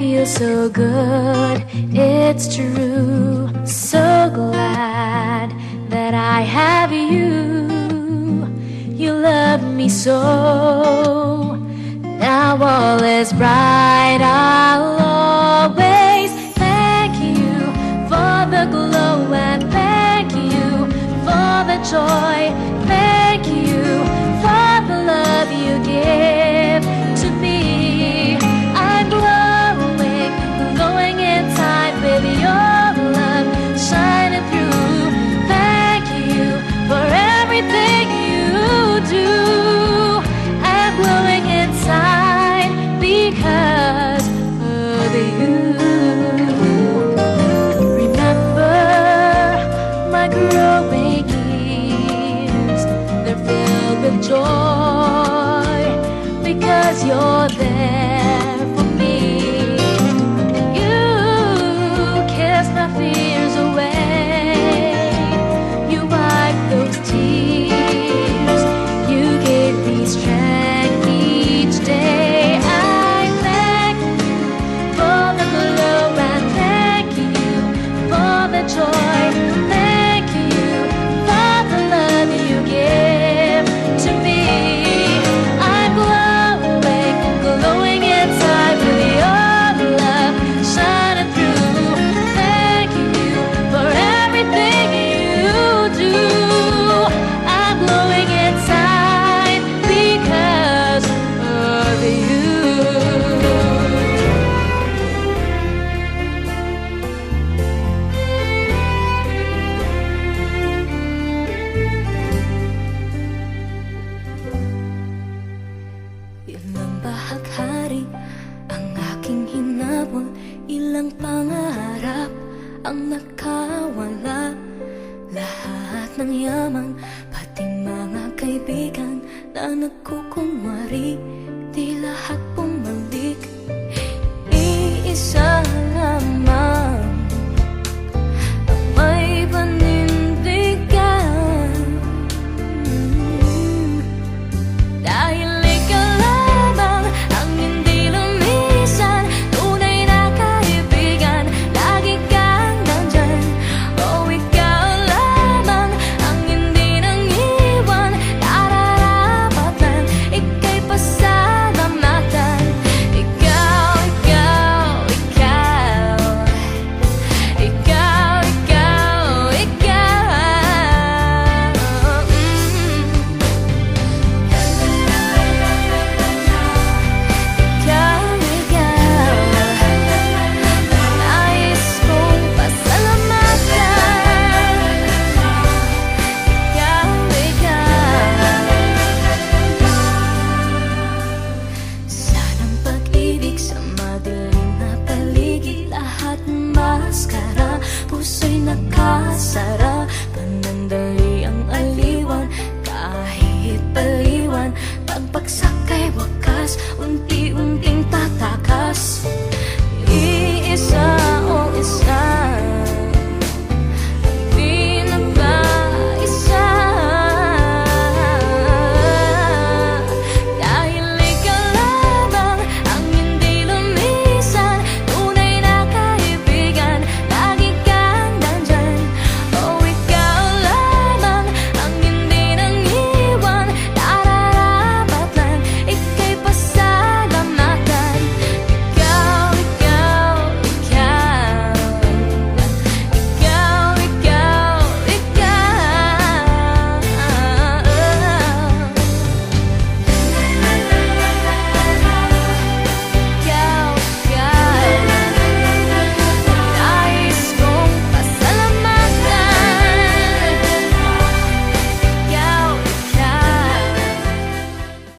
feel so good, it's true. So glad that I have you. You love me so. Now all is bright, I'll always thank you for the glow, and thank you for the joy. Thank you for the love you give to me. I'm glowing, glowing inside with your love shining through. Thank you for everything you do. I'm glowing inside because of you. Remember my growing years, they're filled with joy because you're there for me. You kiss my fears away, you wipe those tears, you gave me strength each day. I thank you for the glow, and thank you for the joy. Thank you for the love you give to me. I'm glowing, glowing inside with your love shining through. Thank you for everything you do. I'm glowing inside because of you. Ilang bahaghari ang aking hinabol, ilang pangarap ang nakawala. Lahat ng yaman, pati mga kaibigan na nagkukunwari, di lahat bumalik. Iisa lamang ang may panindigan, dahil ikaw lamang ang hindi lumisan. Tunay na kaibigan, lagi kang nandyan. Oh, ikaw lamang ang hindi nang iwan. Nararapat lang, ika'y pasalamatan. Ikaw, ikaw, ikaw. Ikaw, ikaw, ikaw. Ikaw, ikaw, nais kong pasalamatan. Ikaw, ikaw, sanang pag-ibig sa madilim na paligid. Lahat maskara, puso'y nakasara. Panandali ang aliwan, kahit paliwan, pagpaksa